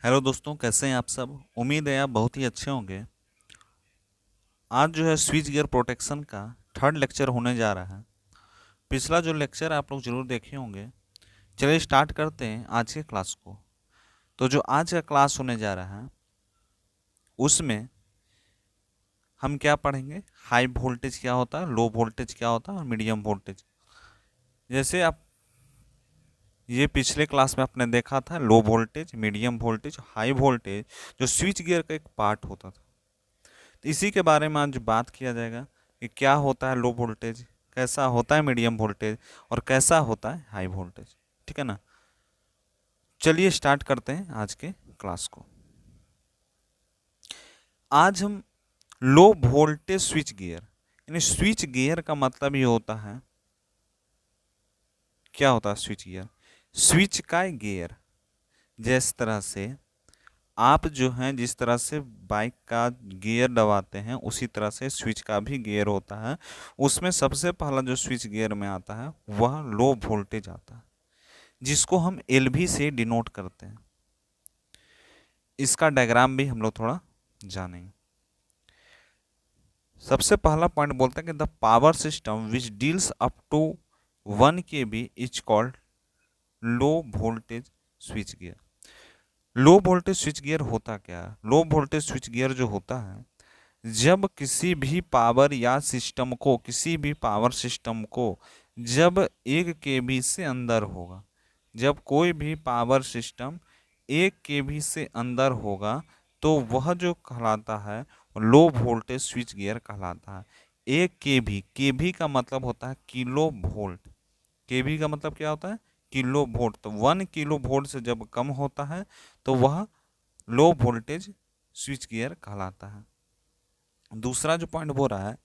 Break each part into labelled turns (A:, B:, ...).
A: Hello दोस्तों, कैसे हैं आप सब। उम्मीद है आप बहुत ही अच्छे होंगे। आज जो है स्विच गियर प्रोटेक्शन का थर्ड लेक्चर होने जा रहा है। पिछला जो लेक्चर आप लोग जरूर देखे होंगे। चलिए स्टार्ट करते हैं आज के क्लास को। तो जो आज का क्लास होने जा रहा है उसमें हम क्या पढ़ेंगे, हाई वोल्टेज क्या होता है, लो वोल्टेज क्या होता है और मीडियम वोल्टेज। जैसे आप ये पिछले क्लास में आपने देखा था, low voltage, medium voltage, high voltage जो स्विच गियर का एक पार्ट होता था। तो इसी के बारे में आज बात किया जाएगा कि क्या होता है लो वोल्टेज, कैसा होता है मीडियम वोल्टेज और कैसा होता है हाई वोल्टेज। ठीक है ना। चलिए स्टार्ट करते हैं आज के क्लास को। आज हम लो वोल्टेज स्विच गियर, यानी स्विच गियर का मतलब ये होता है, क्या होता है स्विच गियर। स्विच का गियर, जिस तरह से आप जो हैं जिस तरह से बाइक का गियर दबाते हैं उसी तरह से स्विच का भी गियर होता है। उसमें सबसे पहला जो स्विच गियर में आता है वह लो वोल्टेज आता है, जिसको हम एलवी से डिनोट करते हैं। इसका डायग्राम भी हम लोग थोड़ा जानेंगे। सबसे पहला पॉइंट बोलते हैं कि the power system which deals up to 1 kV is called low voltage switchgear. Low voltage switchgear होता क्या है। लो वोल्टेज स्विच गियर जो होता है, जब किसी भी पावर या सिस्टम को, किसी भी पावर सिस्टम को जब 1 kV से अंदर होगा, जब कोई भी पावर सिस्टम 1 kV से अंदर होगा तो वह जो कहलाता है लो वोल्टेज स्विच गियर कहलाता है। 1 kV, केवी का मतलब होता है किलो वोल्ट। केवी का मतलब क्या होता है, किलो वोल्ट। तो 1 kV से जब कम होता है तो वह लो वोल्टेज स्विच गियर कहलाता है। दूसरा जो पॉइंट बोल रहा है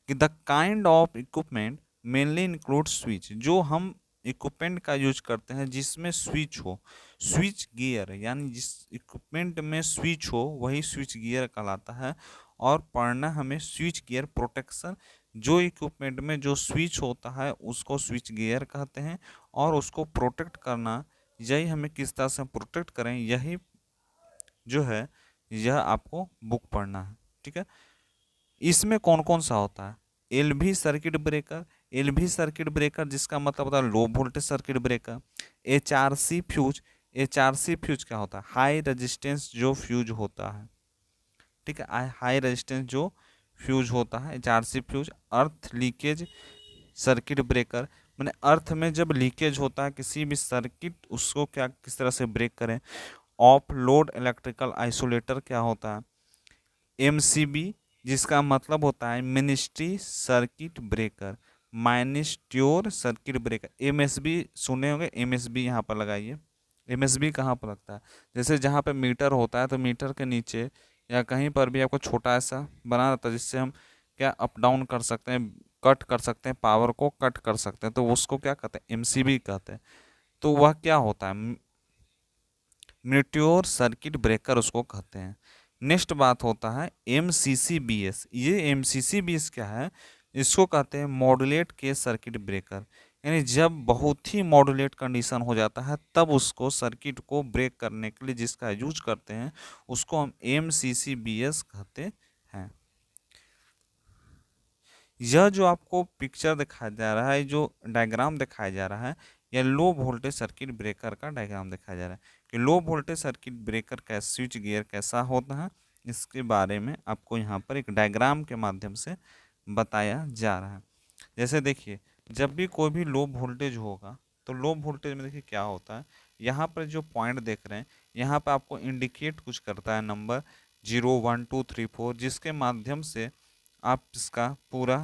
A: कि the kind of equipment mainly include switch, जो हम इक्विपमेंट का यूज करते हैं जिसमें स्विच हो, स्विच गियर, यानी जिस इक्विपमेंट में स्विच हो वही स्विच गियर कहलाता है। और पढ़ना हमें स्विच गियर प्रोटेक्शन, जो इक्विपमेंट में जो स्विच होता है उसको स्विच गियर कहते हैं। और उसको प्रोटेक्ट करना, यही हमें किस तरह से प्रोटेक्ट करें, यही जो है यह आपको बुक पढ़ना है। ठीक है। इसमें कौन कौन सा होता है, LV circuit breaker. LV circuit breaker जिसका मतलब होता है low voltage circuit breaker. HRC fuse. HRC fuse क्या होता है, हाई रेजिस्टेंस जो फ्यूज होता है। ठीक है, हाई रेजिस्टेंस जो फ्यूज होता है एचआरसी फ्यूज। अर्थ लीकेज सर्किट ब्रेकर, मैंने अर्थ में जब लीकेज होता है किसी भी सर्किट, उसको क्या किस तरह से ब्रेक करें। ऑफ लोड इलेक्ट्रिकल आइसोलेटर क्या होता है, एमसीबी, जिसका मतलब होता है miniature circuit breaker, miniature circuit breaker. MCB सुने होंगे, एमएसबी यहाँ पर लगाइए। एमएसबी कहाँ पर लगता है, जैसे जहाँ पे मीटर होता है तो मीटर के नीचे या कहीं पर भी आपको छोटा ऐसा बना रहता है जिससे हम क्या अप डाउन कर सकते हैं, कट कर सकते हैं, पावर को कट कर सकते हैं, तो उसको क्या कहते हैं, एमसीबी कहते हैं। तो वह क्या होता है, मेट्योर सर्किट ब्रेकर उसको कहते हैं। नेक्स्ट बात होता है एमसीसीबीएस। ये एमसीसीबीएस क्या है, इसको कहते हैं मॉड्यूलेट के सर्किट ब्रेकर। यानी जब बहुत ही मॉड्यूलेट कंडीशन हो जाता है तब उसको सर्किट को ब्रेक करने के लिए जिसका यूज करते हैं उसको हम एमसीसीबीएस कहते हैं। यह जो आपको पिक्चर दिखाया जा रहा है, जो डायग्राम दिखाया जा रहा है, यह लो वोल्टेज सर्किट ब्रेकर का डायग्राम दिखाया जा रहा है कि लो वोल्टेज सर्किट ब्रेकर का स्विच गियर कैसा होता है। इसके बारे में आपको यहाँ पर एक डायग्राम के माध्यम से बताया जा रहा है। जैसे देखिए, जब भी कोई भी लो वोल्टेज होगा तो लो वोल्टेज में देखिए क्या होता है, यहाँ पर जो पॉइंट देख रहे हैं यहाँ पर आपको इंडिकेट कुछ करता है नंबर 0 1 2 3 4, जिसके माध्यम से आप इसका पूरा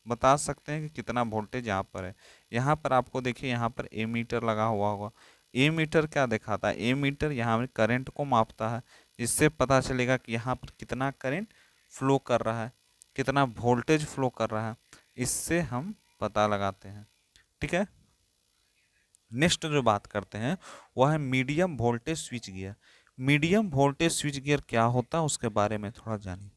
A: बता सकते हैं कि कितना वोल्टेज यहाँ पर है। यहाँ पर आपको देखिए यहाँ पर ए मीटर लगा हुआ होगा। ए मीटर क्या दिखाता है, ए मीटर यहाँ पर करंट को मापता है, जिससे पता चलेगा कि यहाँ पर कितना करंट फ्लो कर रहा है, कितना वोल्टेज फ्लो कर रहा है, इससे हम पता लगाते हैं। ठीक है। नेक्स्ट जो बात करते हैं वह है medium voltage switch gear. Medium voltage switch gear क्या होता है उसके बारे में थोड़ा जानिए।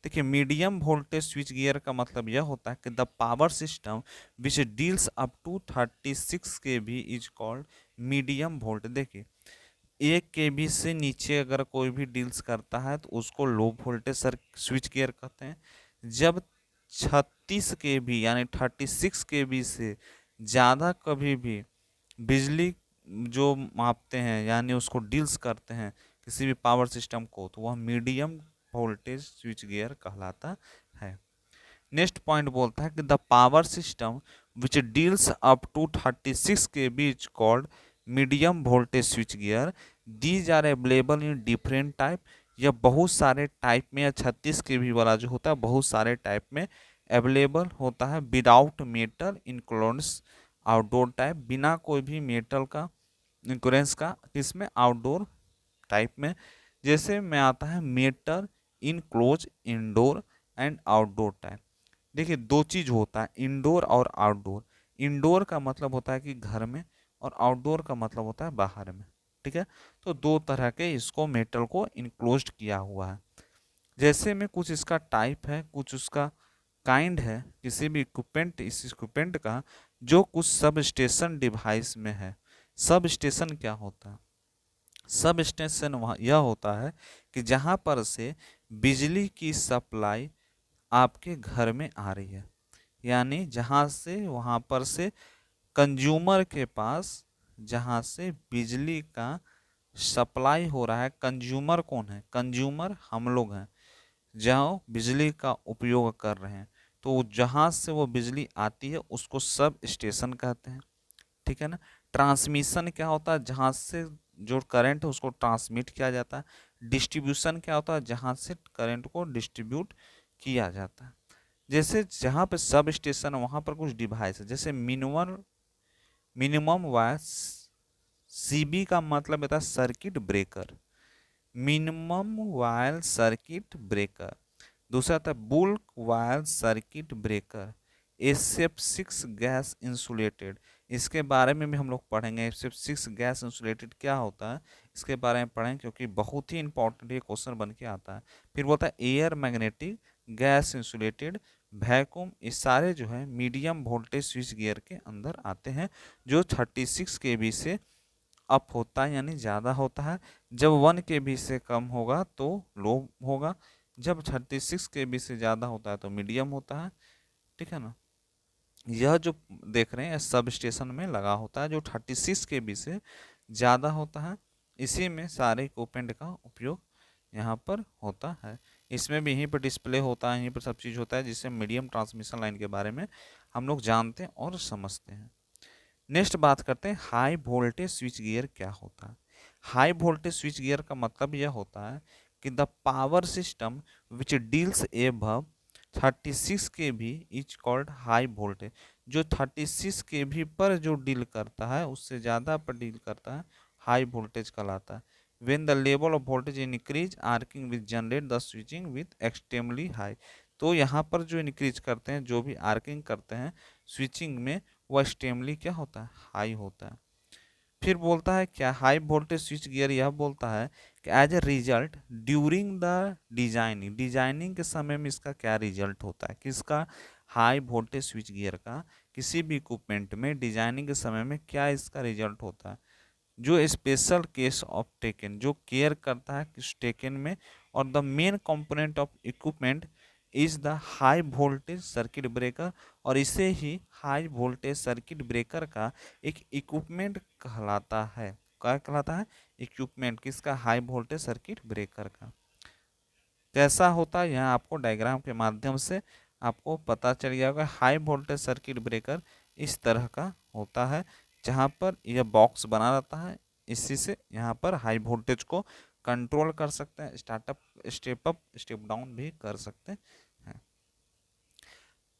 A: देखिए, मीडियम वोल्टेज स्विच गियर का मतलब यह होता है कि the power system which deals up to 36 kV is called medium volt. देखिए, 1 kV से नीचे अगर कोई भी डील्स करता है तो उसको लो वोल्टेज स्विच गियर कहते हैं। जब 36 kV यानी 36 kV से ज़्यादा कभी भी बिजली जो मापते हैं यानी उसको डील्स करते हैं किसी भी पावर सिस्टम को, तो वह मीडियम वोल्टेज स्विच गियर कहलाता है। नेक्स्ट पॉइंट बोलता है कि the power system which deals up to 36 kV is called medium voltage switchgear. These are available in different type. यह बहुत सारे टाइप में, या 36 kV वाला जो होता है बहुत सारे टाइप में अवेलेबल होता है। Without metal includes outdoor type, बिना कोई भी मेटल का इंक्रेंस का, इसमें आउटडोर टाइप में। जैसे में आता है metal enclose indoor and outdoor type. देखिए दो चीज होता है, इंडोर और आउटडोर। इंडोर का मतलब होता है कि घर में, और आउटडोर का मतलब होता है बाहर में। ठीक है, तो दो तरह के इसको मेटल को इनक्लोज्ड किया हुआ है। जैसे में कुछ इसका टाइप है, कुछ उसका काइंड है किसी भी इक्विपमेंट, इस इक्विपमेंट का जो कुछ सब स्टेशन डिवाइस में है। सब स्टेशन क्या होता है? सब स्टेशन वहाँ यह होता है कि जहाँ पर से बिजली की सप्लाई आपके घर में आ रही है, यानी जहाँ से वहाँ पर से कंज्यूमर के पास, जहाँ से बिजली का सप्लाई हो रहा है। कंज्यूमर कौन है? कंज्यूमर हम लोग हैं जहाँ बिजली का उपयोग कर रहे हैं। तो जहाँ से वो बिजली आती है उसको सब स्टेशन कहते हैं। ठीक है ना। ट्रांसमिशन क्या होता है? जहाँ से जो करंट है उसको ट्रांसमिट किया जाता है। डिस्ट्रीब्यूशन क्या होता है? जहाँ से करंट को डिस्ट्रीब्यूट किया जाता है। जैसे जहाँ पे सब स्टेशन है वहाँ पर कुछ डिवाइस है, जैसे मिनिमम मिनिमम वायर। सीबी का मतलब होता है circuit breaker, minimum wire circuit breaker. दूसरा था bulk wire circuit breaker. SF6 gas insulated, इसके बारे में भी हम लोग पढ़ेंगे। SF6 गैस इंसुलेटेड क्या होता है इसके बारे में पढ़ेंगे, क्योंकि बहुत ही इंपॉर्टेंट ये क्वेश्चन बन के आता है। फिर बोलता है air magnetic gas insulated vacuum. ये सारे जो है मीडियम वोल्टेज स्विच गियर के अंदर आते हैं, जो 36 kV से अप होता है यानी ज़्यादा होता है। जब 1 kV से कम होगा तो लो होगा, जब 36 kV से ज़्यादा होता है तो मीडियम होता है। ठीक है ना। यह जो देख रहे हैं सब स्टेशन में लगा होता है, जो 36 kV से ज़्यादा होता है। इसी में सारे इक्विपमेंट का उपयोग यहाँ पर होता है। इसमें भी यहीं पर डिस्प्ले होता है, यहीं पर सब चीज़ होता है, जिससे मीडियम ट्रांसमिशन लाइन के बारे में हम लोग जानते हैं और समझते हैं। नेक्स्ट बात करते हैं हाई वोल्टेज स्विच गियर क्या होता है। हाई वोल्टेज स्विच गियर का मतलब यह होता है कि the power system which deals above 36 kV is called high voltage. जो 36 kV पर जो डील करता है, उससे ज़्यादा पर डील करता है, हाई वोल्टेज कहलाता है। when the level of voltage increase arcing will generate the switching with extremely high। तो यहाँ पर जो इंक्रीज करते हैं, जो भी आर्किंग करते हैं स्विचिंग में, वह एक्सट्रीमली क्या होता है? हाई होता है। फिर बोलता है क्या हाई वोल्टेज स्विच गियर यह बोलता है कि as a result during the designing, designing के समय में इसका क्या रिजल्ट होता है? किसका? हाई वोल्टेज स्विच गियर का किसी भी इक्विपमेंट में डिजाइनिंग के समय में क्या इसका रिजल्ट होता है? जो स्पेशल केस ऑफ टेकन, जो केयर करता है किस टेकन में, और the main component of equipment is the high voltage circuit breaker. और इसे ही हाई वोल्टेज सर्किट ब्रेकर का एक इक्विपमेंट कहलाता है। क्या कहलाता है? इक्विपमेंट किसका? हाई वोल्टेज सर्किट ब्रेकर का। कैसा होता है यहाँ आपको डायग्राम के माध्यम से आपको पता चल गया होगा। हाई वोल्टेज सर्किट ब्रेकर इस तरह का होता है, जहाँ पर यह बॉक्स बना रहता है। इसी से यहाँ पर हाई वोल्टेज को कंट्रोल कर सकते हैं, startup step up step down भी कर सकते हैं।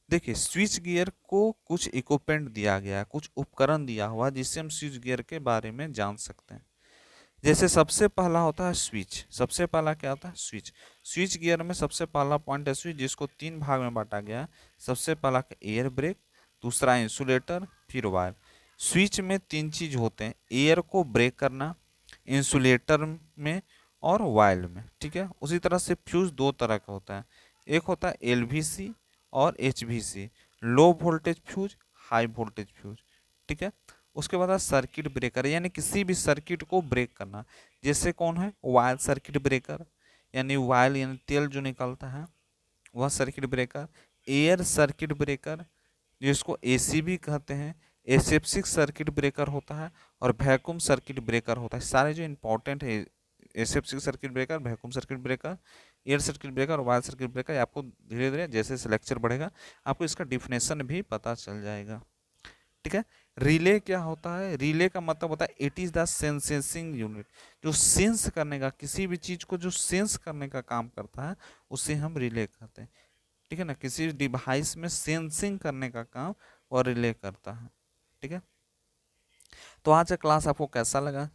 A: देखिए स्विच गियर को कुछ इक्विपमेंट दिया गया है, कुछ उपकरण दिया हुआ जिससे हम स्विच गियर के बारे में जान सकते हैं। जैसे सबसे पहला होता है स्विच। सबसे पहला क्या होता है? स्विच। स्विच गियर में सबसे पहला पॉइंट है स्विच, जिसको 3 भाग में बांटा गया है। सबसे पहला एयर ब्रेक, दूसरा इंसुलेटर, फिर वायर। स्विच में 3 चीज होते हैं, एयर को ब्रेक करना, इंसुलेटर में, और वायर में। ठीक है। उसी तरह से फ्यूज 2 तरह का होता है, एक होता है LVC और HVC, low voltage fuse, high voltage fuse. ठीक है। उसके बाद सर्किट ब्रेकर, यानी किसी भी सर्किट को ब्रेक करना। जैसे कौन है, वायल सर्किट ब्रेकर, यानी वायल यानी तेल जो निकलता है वह circuit breaker. Air circuit breaker जिसको एसी भी कहते हैं, एसेप्सिक सर्किट ब्रेकर होता है, और वैक्यूम सर्किट ब्रेकर होता है। सारे जो इंपॉर्टेंट है, SF six circuit breaker, vacuum circuit breaker, air circuit breaker और वायर सर्किट ब्रेकर, आपको धीरे धीरे जैसे जैसे लेक्चर बढ़ेगा आपको इसका डिफिनेशन भी पता चल जाएगा। ठीक है। रिले क्या होता है, रिले का मतलब होता है it is the sensing unit, जो सेंस करने का, किसी भी चीज को जो सेंस करने का काम करता है उसे हम रिले कहते हैं। ठीक है ना, किसी डिवाइस में सेंसिंग करने का काम और रिले करता है। ठीक है। तो आज का क्लास आपको कैसा लगा,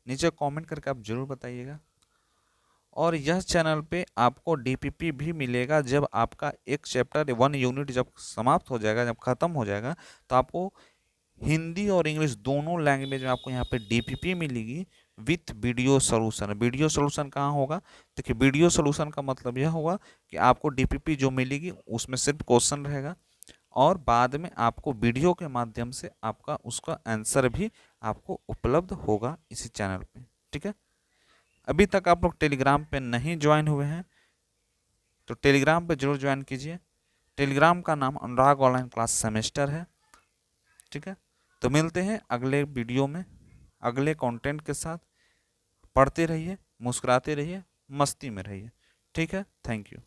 A: नीचे कमेंट करके आप जरूर बताइएगा। और यह चैनल पे आपको डीपीपी भी मिलेगा। जब आपका एक चैप्टर 1 यूनिट जब समाप्त हो जाएगा, जब खत्म हो जाएगा, तो आपको हिंदी और इंग्लिश दोनों लैंग्वेज में आपको यहाँ पे डीपीपी मिलेगी with video solution. Video solution कहाँ होगा, देखिए वीडियो सोल्यूशन का मतलब यह होगा कि आपको डीपीपी जो मिलेगी उसमें सिर्फ क्वेश्चन रहेगा, और बाद में आपको वीडियो के माध्यम से आपका उसका आंसर भी आपको उपलब्ध होगा इसी चैनल पे। ठीक है। अभी तक आप लोग टेलीग्राम पे नहीं ज्वाइन हुए हैं तो टेलीग्राम पे जरूर ज्वाइन कीजिए। टेलीग्राम का नाम अनुराग ऑनलाइन क्लास सेमेस्टर है। ठीक है। तो मिलते हैं अगले वीडियो में अगले कंटेंट के साथ। पढ़ते रहिए, मुस्कुराते रहिए, मस्ती में रहिए। ठीक है। Thank you.